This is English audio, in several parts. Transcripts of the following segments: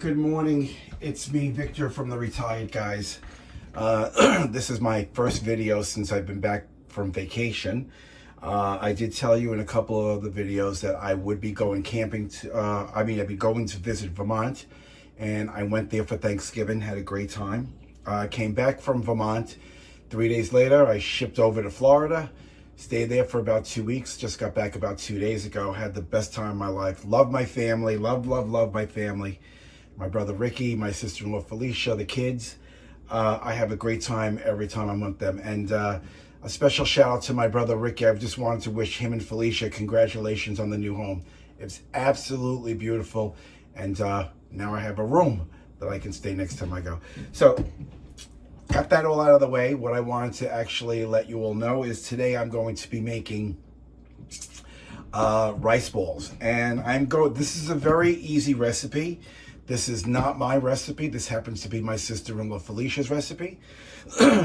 good morning. It's me, Victor from the Retired Guys. This is my first video since I've been back from vacation. I did tell you in a couple of the videos that I would be going camping. I'd be going to visit Vermont, and I went there for Thanksgiving, had a great time. Came back from Vermont. 3 days later, I shipped over to Florida. Stayed there for about 2 weeks. Just got back about 2 days ago. Had the best time of my life. Love my family. Love my family. My brother Ricky, my sister-in-law Felicia, the kids. I have a great time every time I'm with them. And a special shout out to my brother Ricky. I just wanted to wish him and Felicia congratulations on the new home. It's absolutely beautiful. And now I have a room that I can stay next time I go. So, got that all out of the way. What I wanted to actually let you all know is today I'm going to be making rice balls. And this is a very easy recipe. This is not my recipe. This happens to be my sister-in-law Felicia's recipe.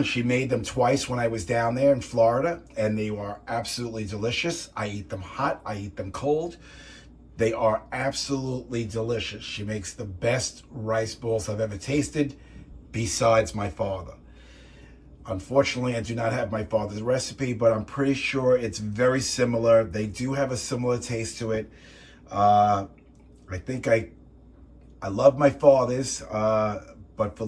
She made them twice when I was down there in Florida, and they are absolutely delicious. I eat them hot. I eat them cold. They are absolutely delicious. She makes the best rice balls I've ever tasted, besides my father. Unfortunately, I do not have my father's recipe, but I'm pretty sure it's very similar. They do have a similar taste to it. I think I love my father's, but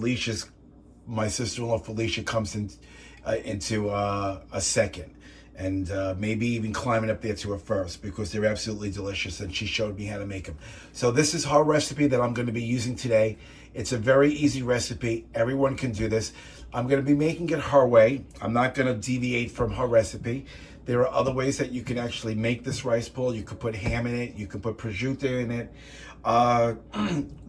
my sister-in-law Felicia comes into a second, and maybe even climbing up there to a first, because they're absolutely delicious, and she showed me how to make them. So this is her recipe that I'm going to be using today. It's a very easy recipe. Everyone can do this. I'm going to be making it her way. I'm not going to deviate from her recipe. There are other ways that you can actually make this rice ball. You could put ham in it. You could put prosciutto in it.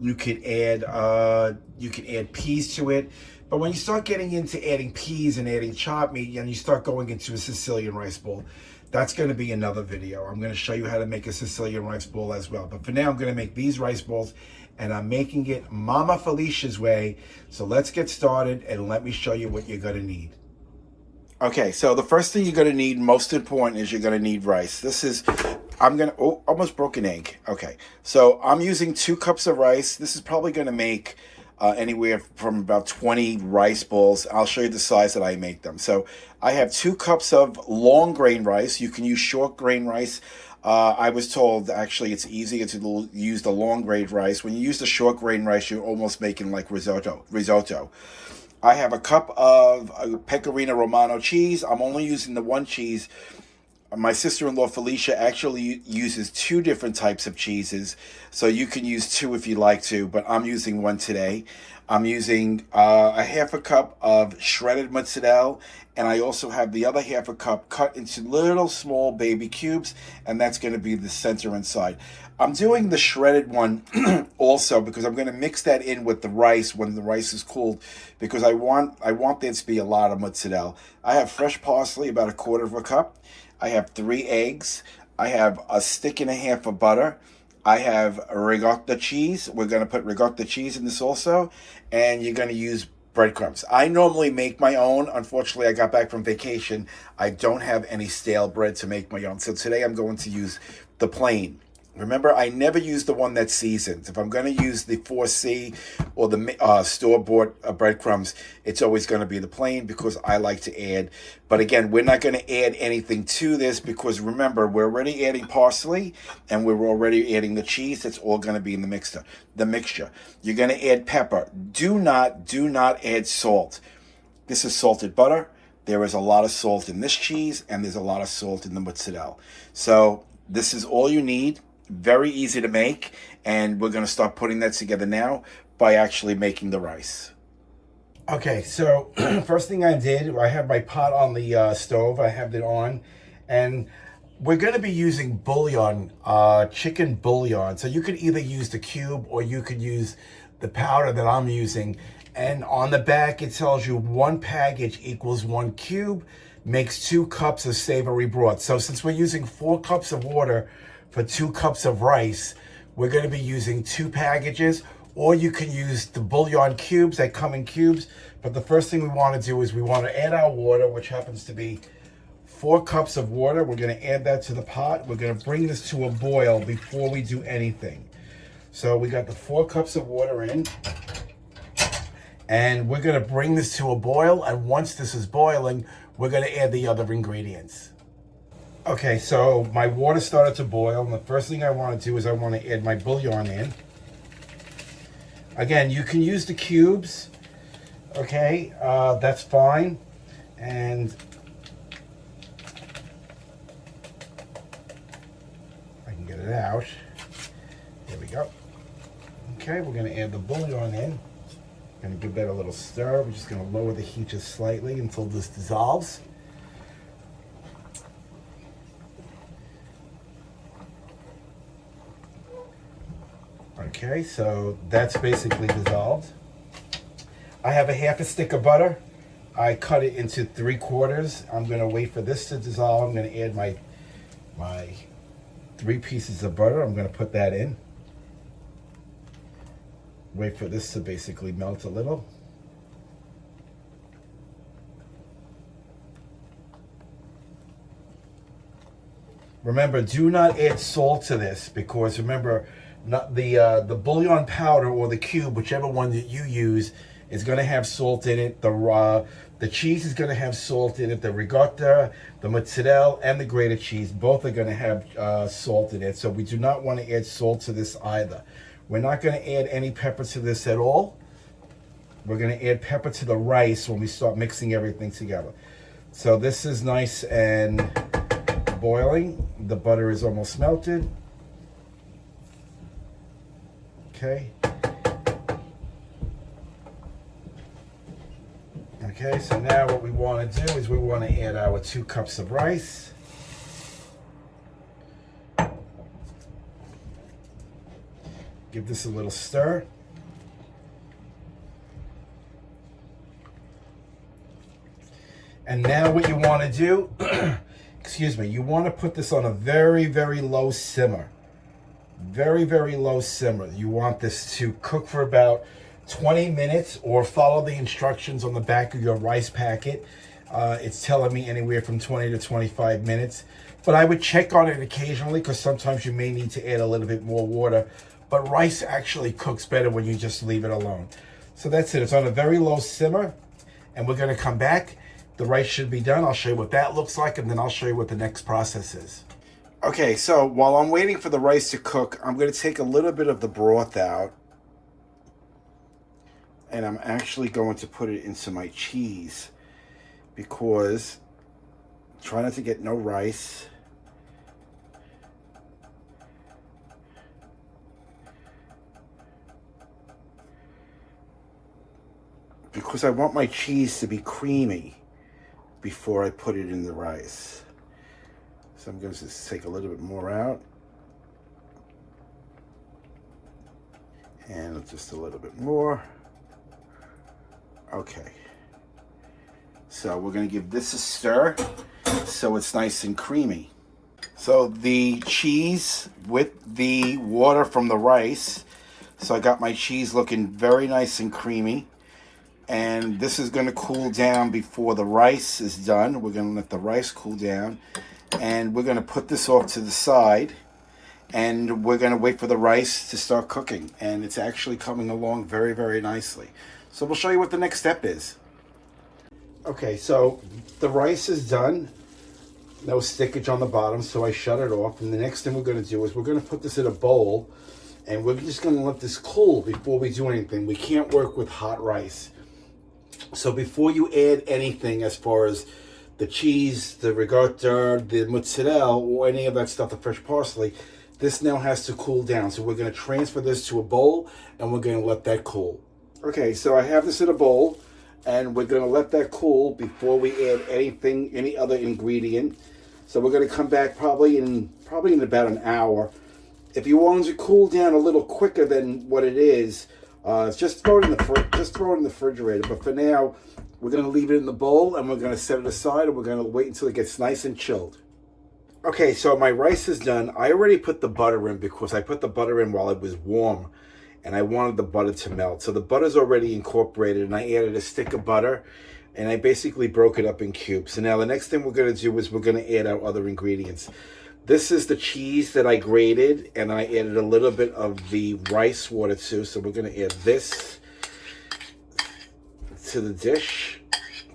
You could add peas to it. But when you start getting into adding peas and adding chopped meat, and you start going into a Sicilian rice ball, that's going to be another video. I'm going to show you how to make a Sicilian rice ball as well. But for now, I'm going to make these rice balls, and I'm making it Mama Felicia's way. So let's get started, and let me show you what you're going to need. Okay, so the first thing you're going to need, most important, is you're going to need rice. Almost broke an egg. Okay, so I'm using 2 cups of rice. This is probably going to make anywhere from about 20 rice balls. I'll show you the size that I make them. So I have 2 cups of long grain rice. You can use short grain rice. I was told actually it's easier to use the long grain rice. When you use the short grain rice, you're almost making like risotto. I have a cup of Pecorino Romano cheese. I'm only using the one cheese. My sister-in-law Felicia actually uses 2 different types of cheeses, so you can use 2 if you like to, but I'm using 1 today. I'm using a half a cup of shredded mozzarella, and I also have the other half a cup cut into little small baby cubes, and that's going to be the center inside. I'm doing the shredded one also because I'm going to mix that in with the rice when the rice is cooled, because I want there to be a lot of mozzarella. I have fresh parsley, about a quarter of a cup. I have 3 eggs. I have a stick and a half of butter. I have ricotta cheese. We're going to put ricotta cheese in this also. And you're going to use breadcrumbs. I normally make my own. Unfortunately, I got back from vacation. I don't have any stale bread to make my own. So today I'm going to use the plain. Remember, I never use the one that's seasoned. If I'm going to use the 4C or the store-bought breadcrumbs, it's always going to be the plain, because I like to add. But again, we're not going to add anything to this, because remember, we're already adding parsley and we're already adding the cheese. That's all going to be in the mixture. You're going to add pepper. Do not add salt. This is salted butter. There is a lot of salt in this cheese, and there's a lot of salt in the mozzarella. So this is all you need. Very easy to make, and we're going to start putting that together now by actually making the rice. Okay, so first thing I did, I have my pot on the stove. I have it on, and we're going to be using bouillon, chicken bouillon. So you could either use the cube or you could use the powder that I'm using. And on the back, it tells you 1 package equals 1 cube, makes 2 cups of savory broth. So since we're using 4 cups of water for 2 cups of rice, we're going to be using 2 packages, or you can use the bouillon cubes that come in cubes. But the first thing we want to do is we want to add our water, which happens to be 4 cups of water. We're going to add that to the pot. We're going to bring this to a boil before we do anything. So we got the 4 cups of water in. And we're going to bring this to a boil. And once this is boiling, we're going to add the other ingredients. Okay, so my water started to boil. And the first thing I want to do is I want to add my bouillon in. Again, you can use the cubes. Okay, that's fine. And I can get it out. There we go. Okay, we're going to add the bouillon in. Going to give that a little stir. We're just going to lower the heat just slightly until this dissolves. Okay, so that's basically dissolved. I have a half a stick of butter. I cut it into 3/4. I'm going to wait for this to dissolve. I'm going to add my 3 pieces of butter. I'm going to put that in. Wait for this to basically melt a little. Remember, do not add salt to this because remember, not the bouillon powder or the cube, whichever one that you use, is going to have salt in it. The cheese is going to have salt in it. The ricotta, the mozzarella, and the grated cheese, both are going to have salt in it. So we do not want to add salt to this either. We're not going to add any pepper to this at all. We're going to add pepper to the rice when we start mixing everything together. So this is nice and boiling. The butter is almost melted. Okay. Okay, so now what we want to do is we want to add our 2 cups of rice. Give this a little stir. And now what you want to do, excuse me, you want to put this on a very, very low simmer. Very, very low simmer. You want this to cook for about 20 minutes or follow the instructions on the back of your rice packet. It's telling me anywhere from 20 to 25 minutes. But I would check on it occasionally because sometimes you may need to add a little bit more water. But rice actually cooks better when you just leave it alone. So that's it. It's on a very low simmer. And we're going to come back. The rice should be done. I'll show you what that looks like. And then I'll show you what the next process is. Okay, so while I'm waiting for the rice to cook, I'm going to take a little bit of the broth out. And I'm actually going to put it into my cheese. Because try not to get no rice. Because I want my cheese to be creamy before I put it in the rice. So I'm going to just take a little bit more out. And just a little bit more. Okay. So we're going to give this a stir so it's nice and creamy. So the cheese with the water from the rice. So I got my cheese looking very nice and creamy. And this is going to cool down before the rice is done. We're going to let the rice cool down. And we're going to put this off to the side. And we're going to wait for the rice to start cooking. And it's actually coming along very, very nicely. So we'll show you what the next step is. Okay, so the rice is done. No stickage on the bottom, so I shut it off. And the next thing we're going to do is we're going to put this in a bowl. And we're just going to let this cool before we do anything. We can't work with hot rice. So before you add anything as far as the cheese, the ricotta, the mozzarella, or any of that stuff, the fresh parsley, this now has to cool down. So we're going to transfer this to a bowl and we're going to let that cool. Okay, so I have this in a bowl and we're going to let that cool before we add anything, any other ingredient. So we're going to come back probably in about an hour. If you want it to cool down a little quicker than what it is, just throw it in the refrigerator. But for now, we're going to leave it in the bowl and we're going to set it aside and we're going to wait until it gets nice and chilled. Okay, so my rice is done. I already put the butter in because I put the butter in while it was warm and I wanted the butter to melt. So the butter's already incorporated and I added a stick of butter and I basically broke it up in cubes. So now the next thing we're going to do is we're going to add our other ingredients. This is the cheese that I grated, and I added a little bit of the rice water too. So we're going to add this to the dish,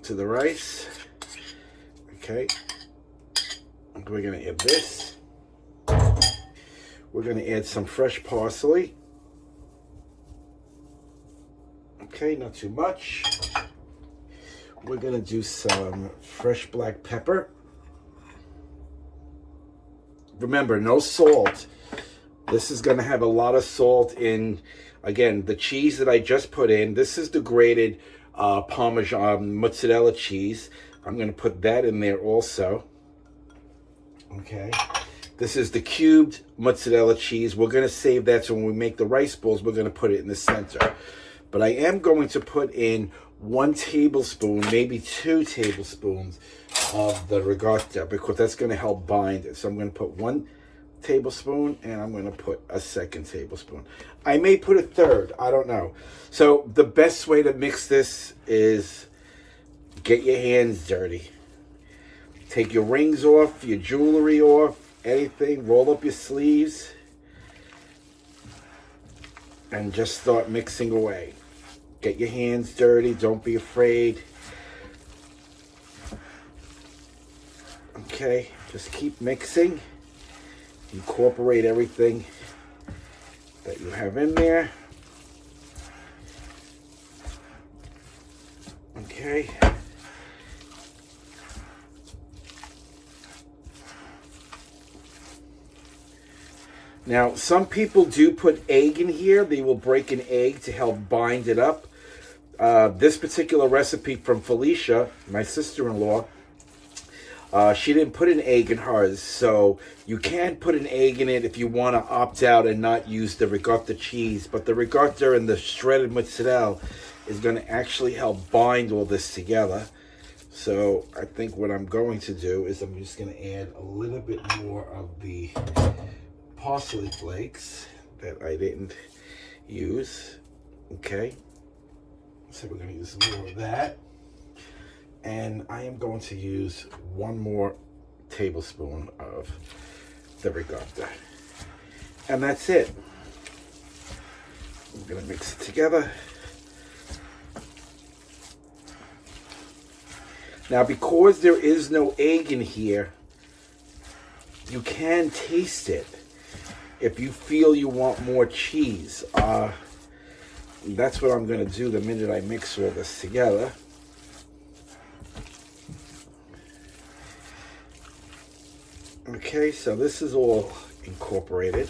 to the rice. Okay. We're going to add this. We're going to add some fresh parsley. Okay, not too much. We're going to do some fresh black pepper. Remember, no salt. This is going to have a lot of salt in, again, the cheese that I just put in. This is the grated Parmesan mozzarella cheese. I'm going to put that in there also. Okay. This is the cubed mozzarella cheese. We're going to save that, so when we make the rice balls, we're going to put it in the center. But I am going to put in 1 tablespoon, maybe 2 tablespoons of the ricotta, because that's going to help bind it. So I'm going to put 1 tablespoon, and I'm going to put a 2nd tablespoon. I may put a 3rd, I don't know. So the best way to mix this is get your hands dirty. Take your rings off, your jewelry off, anything. Roll up your sleeves and just start mixing away. Get your hands dirty. Don't be afraid. Okay, just keep mixing. Incorporate everything that you have in there. Okay. Now, some people do put egg in here. They will break an egg to help bind it up. This particular recipe from Felicia, my sister-in-law, she didn't put an egg in hers. So you can put an egg in it if you want to opt out and not use the ricotta cheese. But the ricotta and the shredded mozzarella is going to actually help bind all this together. So I think what I'm going to do is I'm just going to add a little bit more of the parsley flakes that I didn't use. Okay, so we're going to use more of that, and I am going to use 1 more tablespoon of the ricotta, and that's it. I'm going to mix it together. Now, because there is no egg in here, you can taste it if you feel you want more cheese. That's what I'm going to do the minute I mix all this together. Okay, so this is all incorporated.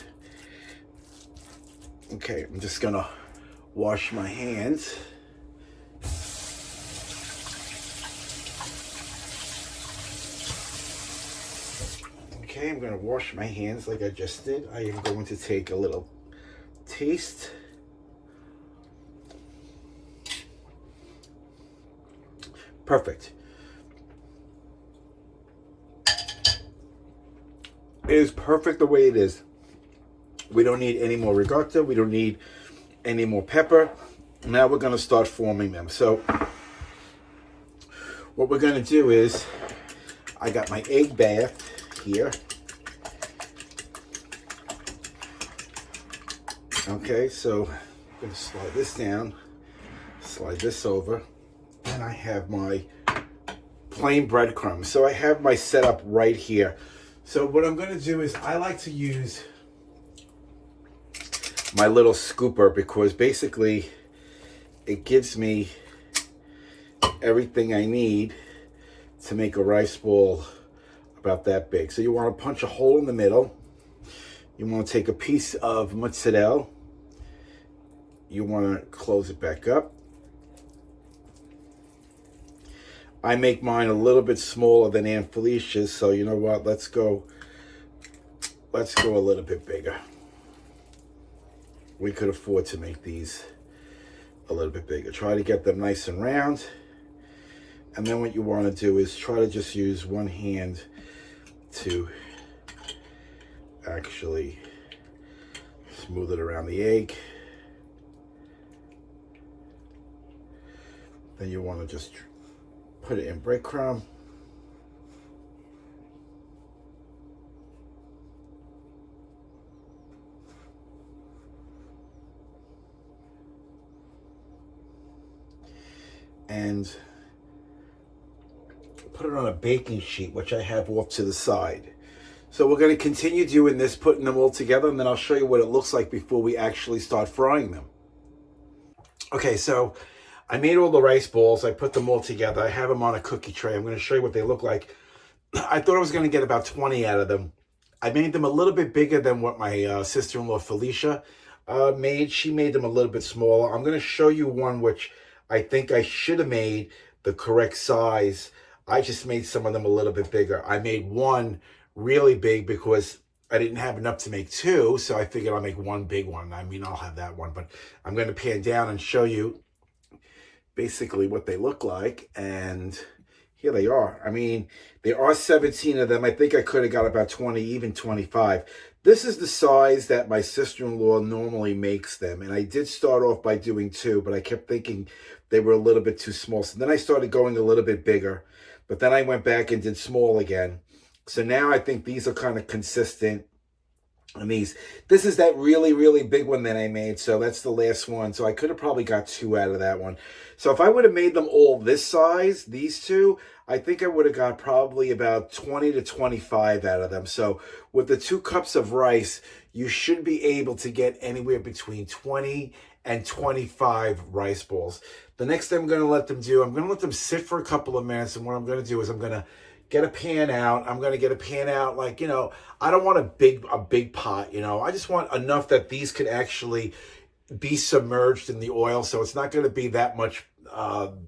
Okay, I'm just going to wash my hands. Okay, I'm going to wash my hands like I just did. I am going to take a little taste. Perfect. It is perfect the way it is. We don't need any more ricotta. We don't need any more pepper. Now we're going to start forming them. So what we're going to do is, I got my egg bath here. Okay, so I'm going to slide this down, slide this over, and I have my plain breadcrumbs. So I have my setup right here. So what I'm going to do is, I like to use my little scooper because basically it gives me everything I need to make a rice ball about that big. So you want to punch a hole in the middle. You want to take a piece of mozzarella. You want to close it back up. I make mine a little bit smaller than Aunt Felicia's, so you know what? Let's go a little bit bigger. We could afford to make these a little bit bigger. Try to get them nice and round. And then what you want to do is try to just use one hand to actually smooth it around the egg. Then you want to just put it in breadcrumb. and put it on a baking sheet, which I have off to the side. So we're going to continue doing this, putting them all together, and then I'll show you what it looks like before we actually start frying them. Okay, so I made all the rice balls. I put them all together. I have them on a cookie tray. I'm going to show you what they look like. I thought I was going to get about 20 out of them. I made them a little bit bigger than what my sister-in-law Felicia made. She made them a little bit smaller. I'm going to show you one which I think I should have made the correct size. I just made some of them a little bit bigger. I made one really big because I didn't have enough to make two, so I figured I'll make one big one. I mean, I'll have that one, but I'm going to pan down and show you basically what they look like, and here they are. I mean, there are 17 of them. I think I could have got about 20, even 25. This is the size that my sister-in-law normally makes them, and I did start off by doing two, but I kept thinking they were a little bit too small. So then I started going a little bit bigger, but then I went back and did small again. So now I think these are kind of consistent. And this is that really, really big one that I made. So that's the last one. So I could have probably got two out of that one. So if I would have made them all this size, these two, I think I would have got probably about 20 to 25 out of them. So with the 2 cups of rice, you should be able to get anywhere between 20 and 25 rice balls. The next thing I'm going to let them do, I'm going to let them sit for a couple of minutes. And what I'm going to do is I'm going to get a pan out. I'm going to get a pan out like, I don't want a big pot, I just want enough that these could actually be submerged in the oil. So it's not going to be that much,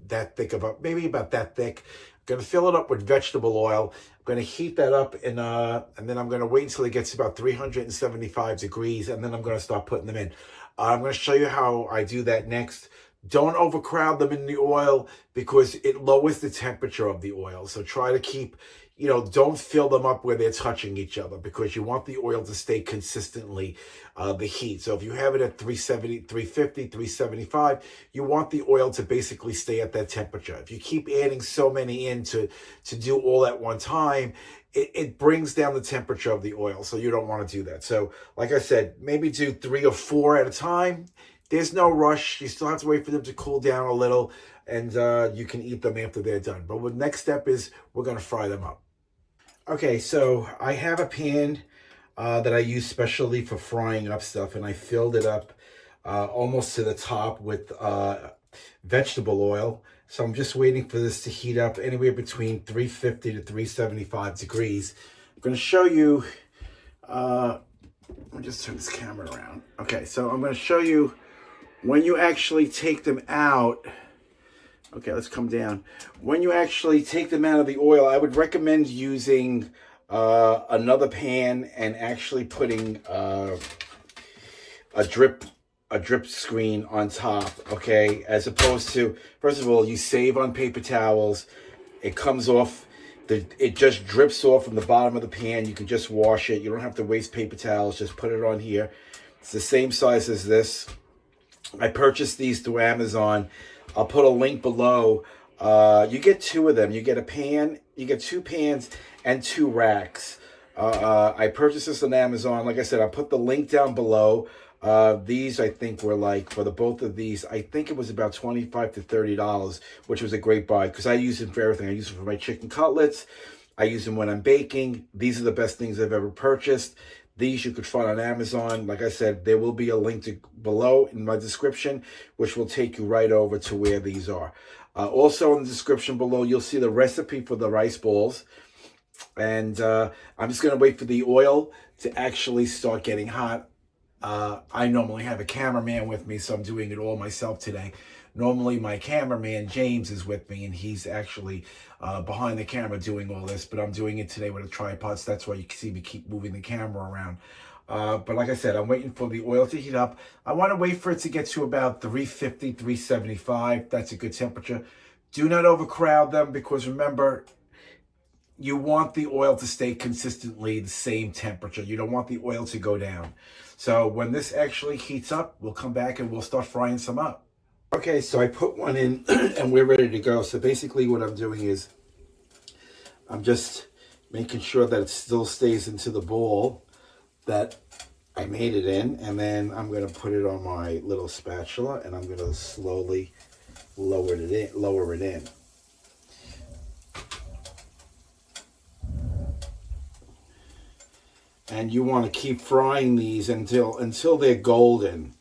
that thick maybe about that thick. I'm going to fill it up with vegetable oil. I'm going to heat that up and then I'm going to wait until it gets about 375 degrees. And then I'm going to start putting them in. I'm going to show you how I do that next. Don't overcrowd them in the oil because it lowers the temperature of the oil. So try to keep, don't fill them up where they're touching each other because you want the oil to stay consistently the heat. So if you have it at 370, 350, 375, you want the oil to basically stay at that temperature. If you keep adding so many in to do all at one time, it brings down the temperature of the oil. So you don't want to do that. So like I said, maybe do 3 or 4 at a time. There's no rush. You still have to wait for them to cool down a little, and you can eat them after they're done. But the next step is we're going to fry them up. Okay, so I have a pan that I use specially for frying up stuff, and I filled it up almost to the top with vegetable oil. So I'm just waiting for this to heat up anywhere between 350 to 375 degrees. I'm going to show you, let me just turn this camera around. Okay, so I'm going to show you when you actually take them out. Okay, let's come down. When you actually take them out of the oil, I would recommend using another pan and actually putting a drip screen on top, okay? As opposed to, first of all, you save on paper towels. It comes off, it just drips off from the bottom of the pan. You can just wash it. You don't have to waste paper towels. Just put it on here. It's the same size as this. I purchased these through Amazon. I'll put a link below. You get 2 of them. You get a pan. You get 2 pans and 2 racks. I purchased this on Amazon. Like I said, I'll put the link down below. These I think were like, for the both of these, I think it was about $25 to $30, which was a great buy because I use them for everything. I use them for my chicken cutlets. I use them when I'm baking. These are the best things I've ever purchased. These you could find on Amazon. Like I said, there will be a link below in my description, which will take you right over to where these are. Also in the description below, you'll see the recipe for the rice balls. And I'm just going to wait for the oil to actually start getting hot. I normally have a cameraman with me, so I'm doing it all myself today. Normally my cameraman, James, is with me, and he's actually behind the camera doing all this, but I'm doing it today with a tripod, so that's why you can see me keep moving the camera around. But like I said, I'm waiting for the oil to heat up. I want to wait for it to get to about 350, 375. That's a good temperature. Do not overcrowd them because remember, you want the oil to stay consistently the same temperature. You don't want the oil to go down. So when this actually heats up, we'll come back and we'll start frying some up. Okay, so I put one in and we're ready to go. So basically what I'm doing is I'm just making sure that it still stays into the bowl that I made it in. And then I'm going to put it on my little spatula and I'm going to slowly lower it in. And you want to keep frying these until they're golden.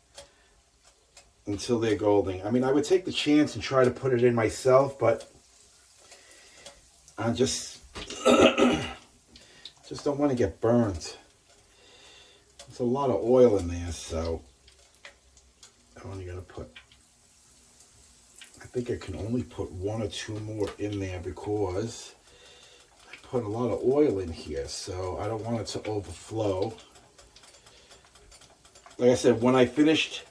Until they're golden. I mean, I would take the chance and try to put it in myself, but I just don't want to get burnt. There's a lot of oil in there, so I'm only gonna put, I think I can only put 1 or 2 more in there because I put a lot of oil in here, so I don't want it to overflow. Like I said, when I finished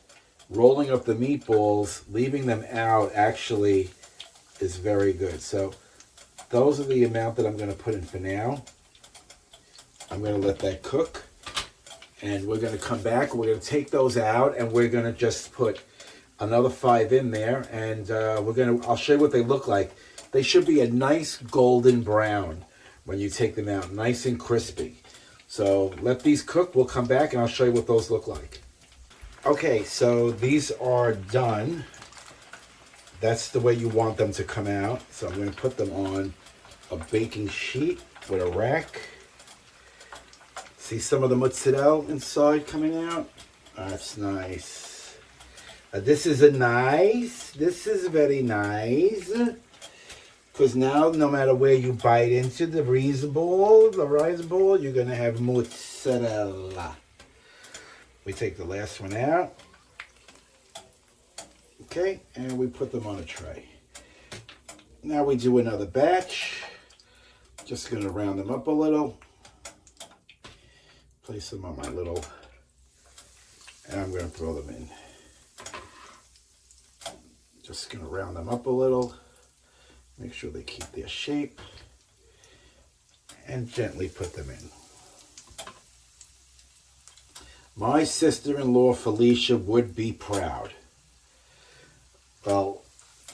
rolling up the meatballs, leaving them out actually is very good. So those are the amount that I'm going to put in for now. I'm going to let that cook, and we're going to come back. We're going to take those out, and we're going to just put another 5 in there, and I'll show you what they look like. They should be a nice golden brown when you take them out, nice and crispy. So let these cook. We'll come back, and I'll show you what those look like. Okay, so these are done. That's the way you want them to come out. So I'm going to put them on a baking sheet with a rack. See some of the mozzarella inside coming out? That's nice. This is very nice. Because now, no matter where you bite into the rice ball, you're going to have mozzarella. We take the last one out. Okay, and we put them on a tray. Now we do another batch. Just going to round them up a little. Place them on my little, and I'm going to throw them in. Just going to round them up a little. Make sure they keep their shape. And gently put them in. My sister-in-law, Felicia, would be proud. Well,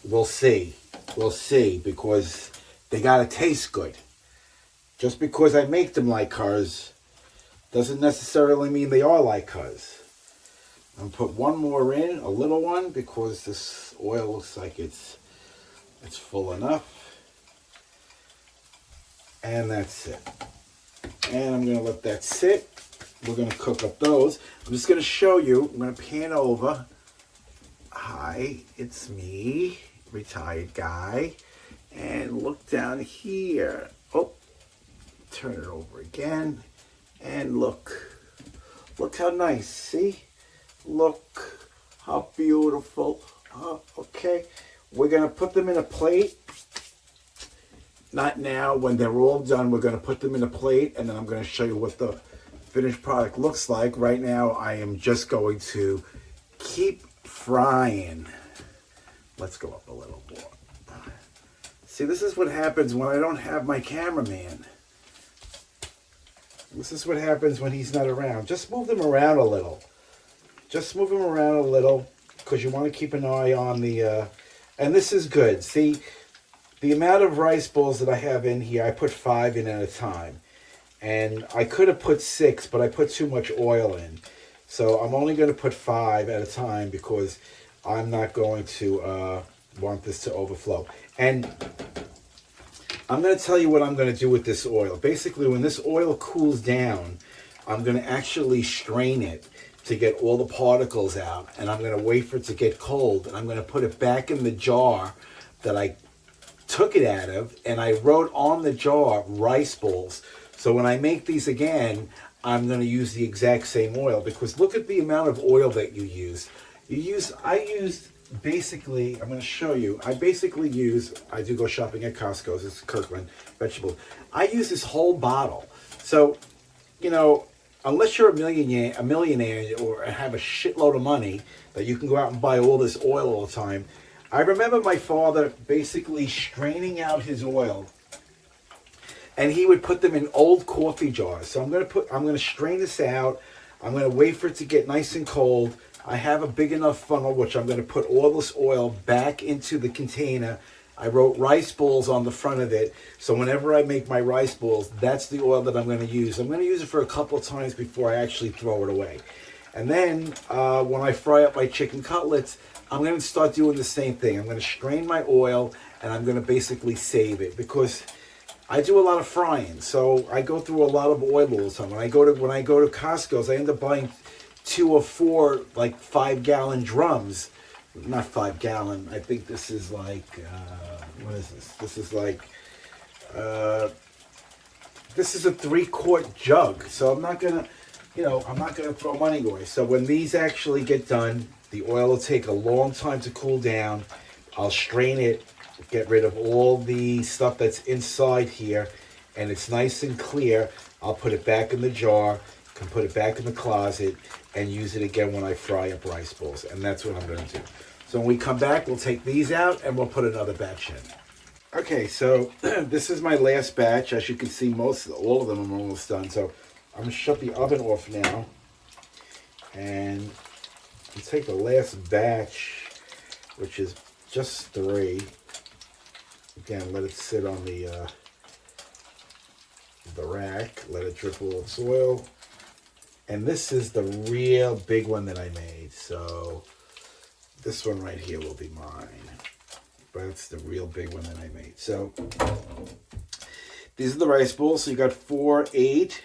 we'll see. We'll see, because they got to taste good. Just because I make them like hers doesn't necessarily mean they are like hers. I'm going to put one more in, a little one, because this oil looks like it's full enough. And that's it. And I'm going to let that sit. We're going to cook up those. I'm just going to show you. I'm going to pan over. Hi, it's me, retired guy. And look down here. Oh, turn it over again. And look how nice. See? Look how beautiful. Okay, we're going to put them in a plate. Not now. When they're all done, we're going to put them in a plate, and then I'm going to show you what the finished product looks like. Right now, I am just going to keep frying. Let's go up a little more. See, this is what happens when I don't have my cameraman. This is what happens when he's not around. Just move them around a little. Just move them around a little, because you want to keep an eye on the, and this is good. See, the amount of rice balls that I have in here, I put 5 in at a time. And I could have put 6, but I put too much oil in. So I'm only going to put 5 at a time, because I'm not going to want this to overflow. And I'm going to tell you what I'm going to do with this oil. Basically, when this oil cools down, I'm going to actually strain it to get all the particles out. And I'm going to wait for it to get cold. And I'm going to put it back in the jar that I took it out of. And I wrote on the jar, rice balls. So when I make these again, I'm going to use the exact same oil. Because look at the amount of oil that you use. I used basically, I'm going to show you. I do go shopping at Costco. This is Kirkland vegetables. I use this whole bottle. So, you know, unless you're a millionaire or have a shitload of money that you can go out and buy all this oil all the time. I remember my father basically straining out his oil, and he would put them in old coffee jars. So I'm going to strain this out. I'm going to wait for it to get nice and cold. I have a big enough funnel, which I'm going to put all this oil back into the container. I wrote rice balls on the front of it. So whenever I make my rice balls, that's the oil that I'm going to use. I'm going to use it for a couple of times before I actually throw it away. And then when I fry up my chicken cutlets, I'm going to start doing the same thing. I'm going to strain my oil, and I'm going to basically save it because I do a lot of frying. So I go through a lot of oil all the time. When I go to Costco's, I end up buying 2 or 4 like 5-gallon drums. Not 5-gallon. I think this is like what is this? This is like this is a 3-quart jug. So I'm not gonna, I'm not gonna throw money away. So when these actually get done, the oil will take a long time to cool down. I'll strain it, get rid of all the stuff that's inside here, and it's nice and clear. I'll put it back in the jar, can put it back in the closet, and use it again when I fry up rice balls. And that's what I'm going to do. So when we come back, we'll take these out and we'll put another batch in. Okay, so this is my last batch. As you can see, all of them are almost done. So I'm going to shut the oven off now. And I'll take the last batch, which is just 3. Again, let it sit on the rack. Let it drip a little oil. And this is the real big one that I made. So this one right here will be mine. But it's the real big one that I made. So these are the rice balls. So you got 4, 8.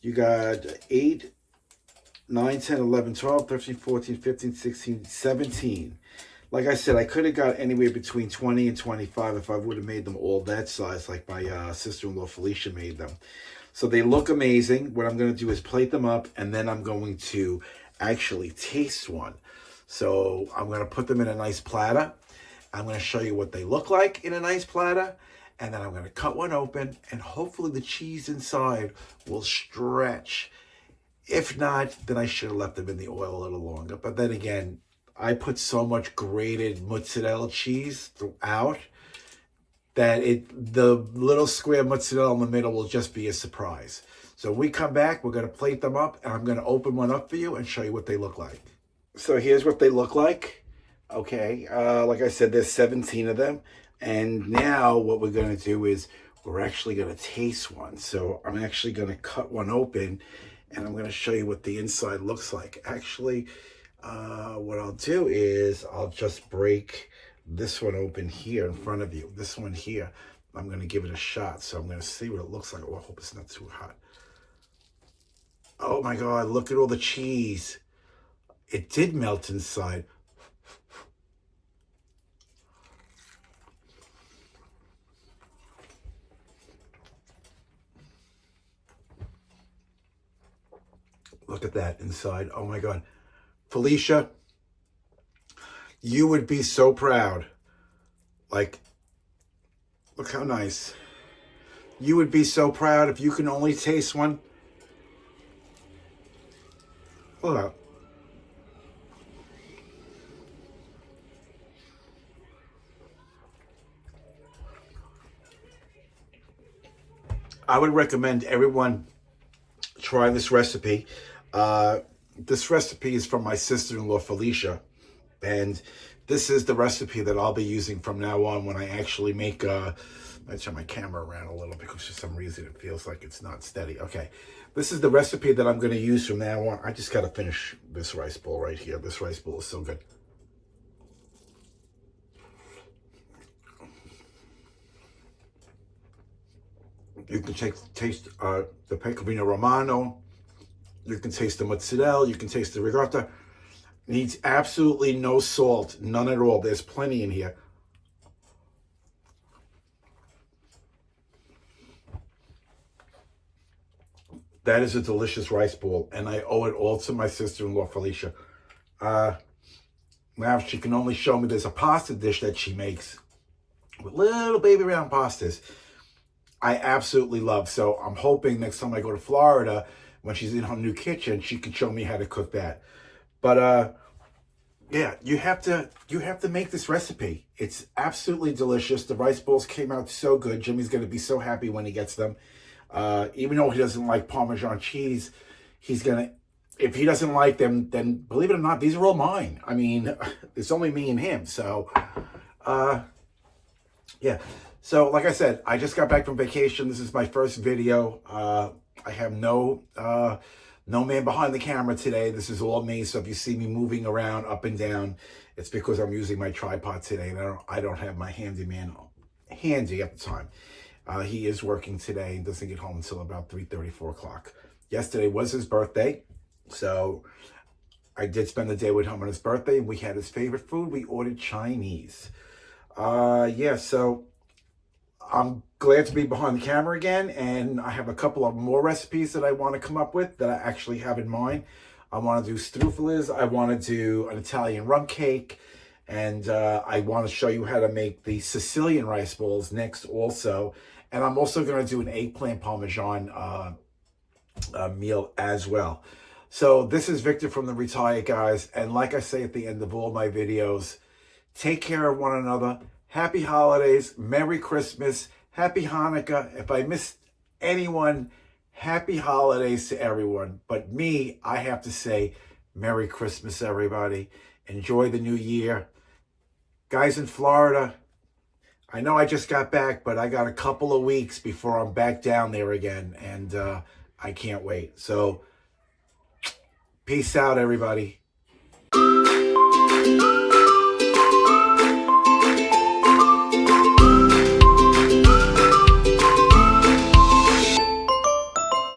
You got 8, 9, 10, 11, 12, 13, 14, 15, 16, 17. Like I said, I could have got anywhere between 20 and 25 if I would have made them all that size like my sister-in-law Felicia made them. So they look amazing. What I'm going to do is plate them up, and then I'm going to actually taste one. So I'm going to put them in a nice platter. I'm going to show you what they look like in a nice platter, and then I'm going to cut one open, and hopefully the cheese inside will stretch. If not, then I should have left them in the oil a little longer. But then again, I put so much grated mozzarella cheese throughout that the little square mozzarella in the middle will just be a surprise. So when we come back, we're going to plate them up, and I'm going to open one up for you and show you what they look like. So here's what they look like. Okay, like I said, there's 17 of them. And now what we're going to do is we're actually going to taste one. So I'm actually going to cut one open, and I'm going to show you what the inside looks like. Actually, what I'll do is I'll just break this one open here in front of you. This one here, I'm going to give it a shot. So I'm going to see what it looks like. Oh, I hope it's not too hot. Oh my God, look at all the cheese. It did melt inside. Look at that inside. Oh my God. Felicia, you would be so proud. Like, look how nice. You would be so proud if you can only taste one. Hold up. I would recommend everyone try this recipe. This recipe is from my sister-in-law, Felicia. And this is the recipe that I'll be using from now on when I actually make, I turn my camera around a little because for some reason it feels like it's not steady. Okay, this is the recipe that I'm going to use from now on. I just got to finish this rice bowl right here. This rice bowl is so good. You can taste the Pecorino Romano. You can taste the mozzarella. You can taste the ricotta. Needs absolutely no salt, none at all. There's plenty in here. That is a delicious rice bowl, and I owe it all to my sister-in-law, Felicia. Now she can only show me there's a pasta dish that she makes with little baby round pastas. I absolutely love. So I'm hoping next time I go to Florida, when she's in her new kitchen, she can show me how to cook that. But yeah, you have to make this recipe. It's absolutely delicious. The rice bowls came out so good. Jimmy's going to be so happy when he gets them. Even though he doesn't like Parmesan cheese, he's going to, if he doesn't like them, then believe it or not, these are all mine. I mean, it's only me and him. So, yeah. So, like I said, I just got back from vacation. This is my first video. I have no No man behind the camera today. This is all me. So if you see me moving around up and down, it's because I'm using my tripod today, and I don't have my handyman handy at the time. He is working today and doesn't get home until about 3:30, 4 o'clock. Yesterday was his birthday, so I did spend the day with him on his birthday, and we had his favorite food. We ordered Chinese. Yeah, so I'm glad to be behind the camera again, and I have a couple of more recipes that I want to come up with that I actually have in mind. I want to do struffelers, I want to do an Italian rum cake, and I want to show you how to make the Sicilian rice balls next also. And I'm also going to do an eggplant parmesan meal as well. So this is Victor from the Retired Guys, and like I say at the end of all my videos, take care of one another. Happy holidays, Merry Christmas, Happy Hanukkah. If I missed anyone, Happy holidays to everyone. But me, I have to say, Merry Christmas, everybody. Enjoy the new year. Guys in Florida, I know I just got back, but I got a couple of weeks before I'm back down there again, and I can't wait. So, peace out, everybody.